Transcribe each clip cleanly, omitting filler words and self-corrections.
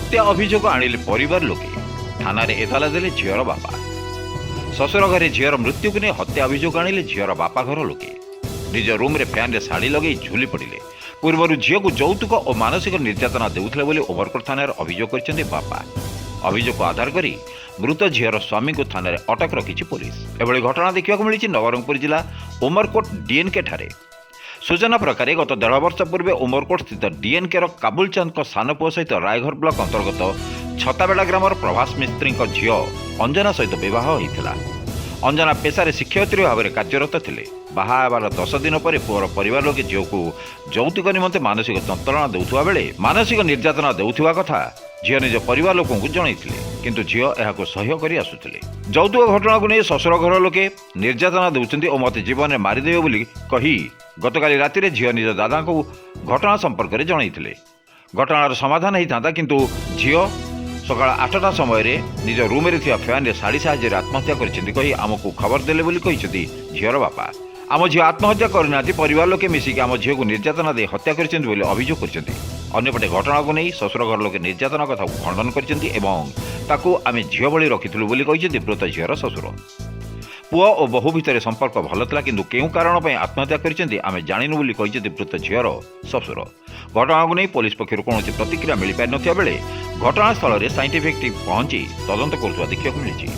हत्या अभियोग आणिले परिवार लोके थाना एतला देले झीर बापा। शशुर घरे झीर मृत्यु को नहीं हत्या अभियोग आणिले झीर बापा घर लोके निज रूम रे फैन रे शाढ़ी लगे झुली पड़े। पूर्व झील को यौतुक और मानसिक निर्यातना देउथिले बोली उमरकोट थाना अभियोग करछन्ते बापा। अभियोग को आधार करी मृत झीर स्वामी को थाना अटक रखी पुलिस। एभली घटना देखा मिली नवरंगपुर जिला उमरकोट डीएनके ठारे। सूचना प्रकार गत 1.5 वर्ष पूर्व उमरकोट स्थित डीएनके काबुल चंद सान पुओ सहित रायघर ब्लॉक अंतर्गत छताबेड़ा ग्रामर प्रभास मिस्त्री झील अंजना सहित बह होता। अंजना पेशार शिक्षयित्री भाव में कार्यरत थे। बाहाबार 10 दिन पर पुअर परिवार लोके झील को यौतुक निमंते मानसिक यंत्रणा देउथुवा बेले मानसिक निर्यातना देउथुवा कथा झील निज परिवार लोकों को जनईथिले, किंतु झील एहाको सह्य करि आसुथिले। यौतुक घटना को नहीं शशुर घर लोके निर्यातना देउछन्ति और मते जीवन में मारिदेवे बोली कही गतकाली राति झील निज दादा को घटना संपर्क में जनईथिले। घटनार समाधान होता किंतु झील सकाल 8टा समय निज रूम रे फैन रे शाढ़ी साहाय्य आत्महत्या करी आमको खबर देले बोली कहिसेंति झीर बापा। आम झील आत्महत्या करना परिवार लोके मिसिक आम झील को निर्यातना दे हत्या करछन्ति बोली अभियोग करछन्ति। अन्यपटे घटना को नहीं शशुर घर लोके निर्यातना कथा खंडन करछन्ति एवं ताकू आमे झील भली रखिथिलु बोली कहिसेंति मृत झीर शशुर। पुओ और बहु भितर संपर्क भल था किंतु केउ कारण पर आत्महत्या करछन्ति आमे जानिनु बोली कहिसेंति मृत झीर शशुर। घटना को नहीं पुलिस पक्षर कौन प्रतिक्रिया मिल पारि नथिया बेले घटनास्थल में साइंटिफिक टीम पहुंची तदंत करुवा देखा मिली।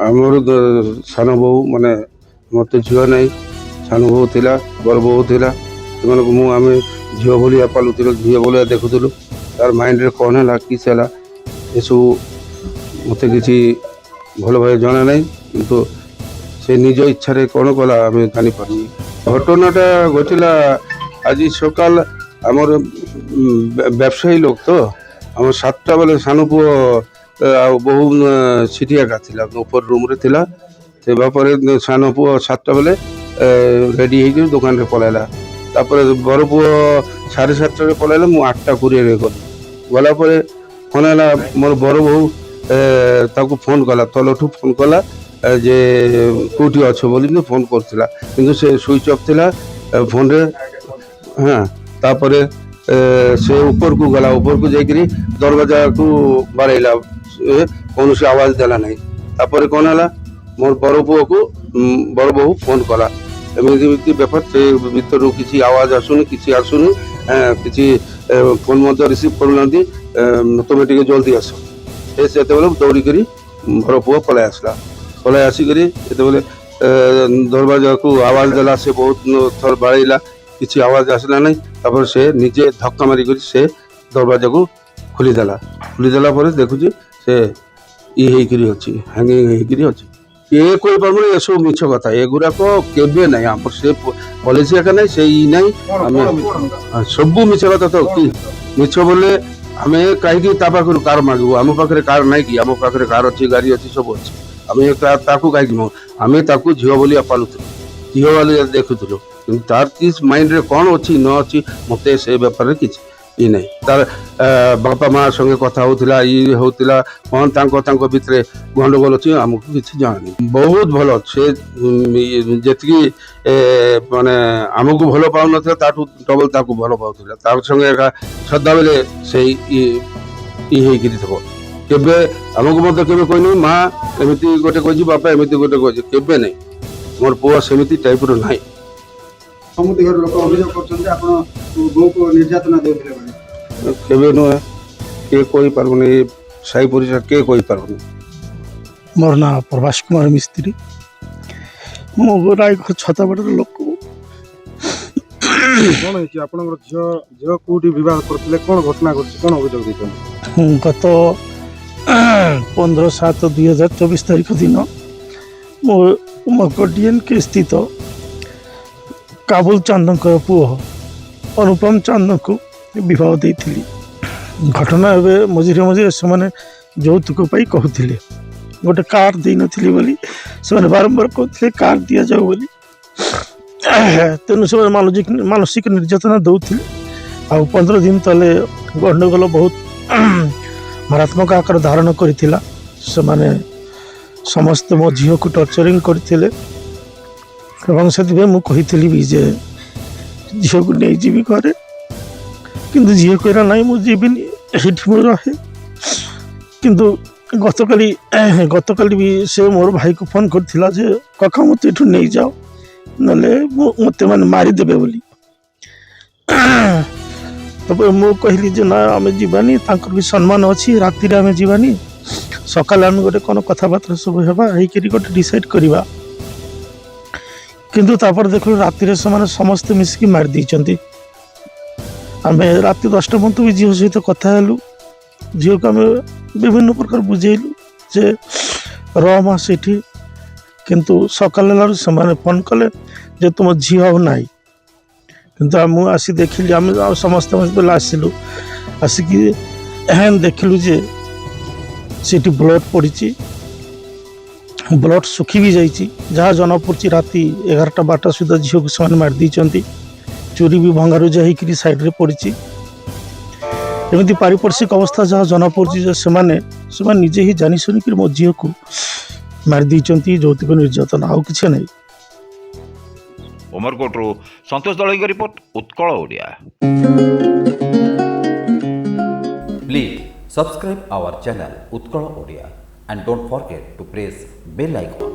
ଆମର ସାନ ବୋଉ ମାନେ ମୋତେ ଝିଅ ନାହିଁ, ସାନ ବୋଉ ଥିଲା, ବଡ଼ ବୋଉ ଥିଲା, ସେମାନଙ୍କୁ ଆମେ ଝିଅ ଭଳିଆ ପାଲୁଥିଲୁ, ଝିଅ ଭଳିଆ ଦେଖୁଥିଲୁ। ତାର ମାଇଣ୍ଡରେ କ'ଣ ହେଲା କିସ ହେଲା ଏସବୁ ମୋତେ କିଛି ଭଲ ଭାବେ ଜଣା ନାହିଁ, କିନ୍ତୁ ସେ ନିଜ ଇଚ୍ଛାରେ କ'ଣ କଲା ଆମେ ଜାଣିପାରୁନି। ଘଟଣାଟା ଘଟିଲା ଆଜି ସକାଳ। ଆମର ବ୍ୟବସାୟୀ ଲୋକ ତ, ଆମର 7ଟା ବେଳେ ସାନ ପୁଅ ଆଉ ବୋହୁ ସେଠି ଏକା ଥିଲା, ଉପର ରୁମ୍ରେ ଥିଲା। ଥିବା ପରେ ସାନ ପୁଅ 7ଟା ବେଳେ ରେଡ଼ି ହେଇକି ଦୋକାନରେ ପଳାଇଲା। ତାପରେ ବଡ଼ ପୁଅ 7:30ରେ ପଳାଇଲା, ମୁଁ 8:20ରେ ଗଲି। ଗଲା ପରେ କ'ଣ ହେଲା, ମୋର ବଡ଼ ବୋହୁ ତାକୁ ଫୋନ୍ କଲା, ତଲଠୁ ଫୋନ୍ କଲା ଯେ କେଉଁଠି ଅଛ ବୋଲି ଫୋନ୍ କରୁଥିଲା, କିନ୍ତୁ ସେ ସୁଇଚ୍ ଅଫ୍ ଥିଲା ଫୋନ୍ରେ। ହଁ, ତାପରେ ସେ ଉପରକୁ ଗଲା, ଉପରକୁ ଯାଇକରି ଦରବାଜାକୁ ବାଡ଼େଇଲା, କୌଣସି ଆୱାଜ ଦେଲା ନାହିଁ। ତାପରେ କ'ଣ ହେଲା, ମୋର ବଡ଼ ପୁଅକୁ ବଡ଼ ବୋହୁ ଫୋନ୍ କଲା, ଏମିତି ବ୍ୟାପାର, ସେ ଭିତରୁ କିଛି ଆୱାଜ ଆସୁନି, କିଛି ଆସୁନି, କିଛି ଫୋନ୍ ମଧ୍ୟ ରିସିଭ୍ କରୁନାହାନ୍ତି, ତୁମେ ଟିକେ ଜଲ୍ଦି ଆସ। ସେ ସେତେବେଳେ ଦୌଡ଼ିକରି ବଡ଼ ପୁଅ ପଳାଇ ଆସିଲା। ପଳାଇ ଆସିକରି ଯେତେବେଳେ ଦରବାଜାକୁ ଆୱାଜ ଦେଲା, ସେ ବହୁତ ଥର ବାଡ଼େଇଲା, କିଛି ଆୱାଜ ଆସିଲା ନାହିଁ। ତାପରେ ସେ ନିଜେ ଧକ୍କା ମାରିକରି ସେ ଦରବାଜାକୁ ଖୋଲିଦେଲା। ଖୋଲିଦେଲା ପରେ ଦେଖୁଛି ସେ ହେଇକିରି ଅଛି, ହ୍ୟାଙ୍ଗିଂ ହେଇକିରି ଅଛି। କିଏ କହିପାରୁନି, ଏସବୁ ମିଛ କଥା, ଏଗୁଡ଼ାକ କେବେ ନାହିଁ। ଆମର ସେ ପଲିସି ଏକା ନାହିଁ, ସେଇ ନାହିଁ, ଆମେ ସବୁ ମିଛ କଥା। ତ କି ମିଛ ବୋଲେ ଆମେ କାହିଁକି ତା ପାଖରୁ କାର ମାଗିବୁ? ଆମ ପାଖରେ କାର ନାହିଁ କି? ଆମ ପାଖରେ କାର ଅଛି, ଗାଡ଼ି ଅଛି, ସବୁ ଅଛି। ଆମେ ତାକୁ କାହିଁକି ନୁହଁ, ଆମେ ତାକୁ ଝିଅ ବୋଲି ପାଲୁଥିଲୁ, ଝିଅ ବୋଲି ଦେଖୁଥିଲୁ, କିନ୍ତୁ ତାର କି ମାଇଣ୍ଡରେ କ'ଣ ଅଛି ନ ଅଛି ମୋତେ ସେ ବ୍ୟାପାରରେ କିଛି ଇ ନାହିଁ। ତାର ବାପା ମା ସଙ୍ଗେ କଥା ହେଉଥିଲା, ହେଉଥିଲା, କ'ଣ ତାଙ୍କ ଭିତରେ ଗଣ୍ଡଗୋଳ ଅଛି, ଆମକୁ କିଛି ଜଣାନି। ବହୁତ ଭଲ, ସେ ଯେତିକି ମାନେ ଆମକୁ ଭଲ ପାଉନଥିଲା, ତାଠୁ ଡବଲ ତାକୁ ଭଲ ପାଉଥିଲା। ତାର ସଙ୍ଗେ ଏକା ସଦାବେଳେ ସେଇ ହେଇକିରି ଥିବ। କେବେ ଆମକୁ ମଧ୍ୟ କେବେ କହିନି ମା ଏମିତି ଗୋଟେ କହିଛି, ବାପା ଏମିତି ଗୋଟେ କହିଛି, କେବେ ନାହିଁ। ମୋର ପୁଅ ସେମିତି ଟାଇପ୍ର ନାହିଁ। ସମୁଦି ଘର ଲୋକ ଅଭିଯୋଗ କରୁଛନ୍ତି ଆପଣ ବୋଉକୁ ନିର୍ଯାତନା ଦେଉଥିଲେ ବୋଲି। କେବେ ନୁହେଁ, କିଏ କହିପାରୁନି, ସାହି ପଡ଼ିଶା କିଏ କହିପାରୁନି। ମୋର ନାଁ ପ୍ରଭାସ କୁମାର ମିସ୍ତ୍ରୀ, ମୁଁ ରାୟଗଡ଼ ଛତାବାଡ଼ର ଲୋକ। କ'ଣ ହେଇଛି ଆପଣଙ୍କର ଝିଅ କୋଉଠି ବିବାହ କରୁଥିଲେ, କ'ଣ ଘଟଣା ଘଟିଛି, କ'ଣ ଅଭିଯୋଗ ଦେଇଛନ୍ତି? ଗତ 15/7/2024 ତାରିଖ ଦିନ ମୁଁ ମକଡିଏନ୍କେ ସ୍ଥିତ କାବୁଲ ଚାନ୍ଦଙ୍କର ପୁଅ ଅନୁପମ ଚାନ୍ଦଙ୍କୁ ବିବାହ ଦେଇଥିଲି। ଘଟଣା ଏବେ ମଝିରେ ସେମାନେ ଯୌତୁକ ପାଇଁ କହୁଥିଲେ, ଗୋଟେ କାର୍ ଦେଇନଥିଲି ବୋଲି ସେମାନେ ବାରମ୍ବାର କହୁଥିଲେ କାର୍ ଦିଆଯାଉ ବୋଲି। ତେଣୁ ସେମାନେ ମାନସିକ ନିର୍ଯାତନା ଦେଉଥିଲେ। ଆଉ 15 ଦିନ ତଳେ ଗଣ୍ଡଗୋଳ ବହୁତ ମାରାତ୍ମକ ଆକାର ଧାରଣ କରିଥିଲା। ସେମାନେ ସମସ୍ତେ ମୋ ଝିଅକୁ ଟର୍ଚରିଂ କରିଥିଲେ ଏବଂ ସେଥିପାଇଁ ମୁଁ କହିଥିଲି ବି ଯେ ଝିଅକୁ ନେଇଯିବି ଘରେ, କିନ୍ତୁ ଝିଅ କହିଲା ନାହିଁ ମୁଁ ଯିବିନି, ଏଇଠି ମୁଁ ରହେ। କିନ୍ତୁ ଗତକାଲି ବି ସେ ମୋର ଭାଇକୁ ଫୋନ୍ କରିଥିଲା ଯେ କାକା ମୋତେ ଏଠୁ ନେଇଯାଅ, ନହେଲେ ମୋତେ ମାନେ ମାରିଦେବେ ବୋଲି। ତାପରେ ମୁଁ କହିଲି ଯେ ନା ଆମେ ଯିବାନି, ତାଙ୍କର ବି ସମ୍ମାନ ଅଛି, ରାତିରେ ଆମେ ଯିବାନି, ସକାଳେ ଆମେ ଗୋଟେ କ'ଣ କଥାବାର୍ତ୍ତା ସବୁ ହେବା, ହେଇକରି ଗୋଟେ ଡିସାଇଡ଼୍ କରିବା। କିନ୍ତୁ ତାପରେ ଦେଖିଲୁ ରାତିରେ ସେମାନେ ସମସ୍ତେ ମିଶିକି ମାରି ଦେଇଛନ୍ତି। ଆମେ ରାତି 10ଟା ପର୍ଯ୍ୟନ୍ତ ବି ଝିଅ ସହିତ କଥା ହେଲୁ। ଝିଅକୁ ଆମେ ବିଭିନ୍ନ ପ୍ରକାର ବୁଝେଇଲୁ ଯେ ରମା ସେଠି, କିନ୍ତୁ ସକାଳ ହେଲାରୁ ସେମାନେ ଫୋନ୍ କଲେ ଯେ ତୁମ ଝିଅ ଆଉ ନାହିଁ। କିନ୍ତୁ ମୁଁ ଆସି ଦେଖିଲି, ଆମେ ଆଉ ସମସ୍ତେ ବେলা ଆସିଲୁ, ଆସିକି ଦେଖିଲୁ ଯେ ସେଠି ବ୍ଲଡ଼ ପଡ଼ିଛି, ବ୍ଲଡ଼ ଶୁଖି ବି ଯାଇଛି। ଯାହା ଜଣାପଡ଼ୁଛି ରାତି 11ଟା-12ଟା ସୁଦ୍ଧା ଝିଅକୁ ସେମାନେ ମାରି ଦେଇଛନ୍ତି। ଚୁରି ବି ଭଙ୍ଗାରୁଜା ହେଇକିରି ସାଇଡ଼୍ରେ ପଡ଼ିଛି। ଏମିତି ପାରିପାର୍ଶ୍ୱିକ ଅବସ୍ଥା ଯାହା ଜଣାପଡ଼ୁଛି ଯେ ସେମାନେ ନିଜେ ହିଁ ଜାଣି ଶୁଣିକିରି ମୋ ଝିଅକୁ ମାରି ଦେଇଛନ୍ତି, ଯୌତୁକ ନିର୍ଯାତନା, ଆଉ କିଛି ନାହିଁ। ଉମରକୋଟରୁ ସନ୍ତୋଷ ଦଳେଇଙ୍କ report, Utkal Odia. Please subscribe our channel Utkala Odia and don't forget to press bell icon.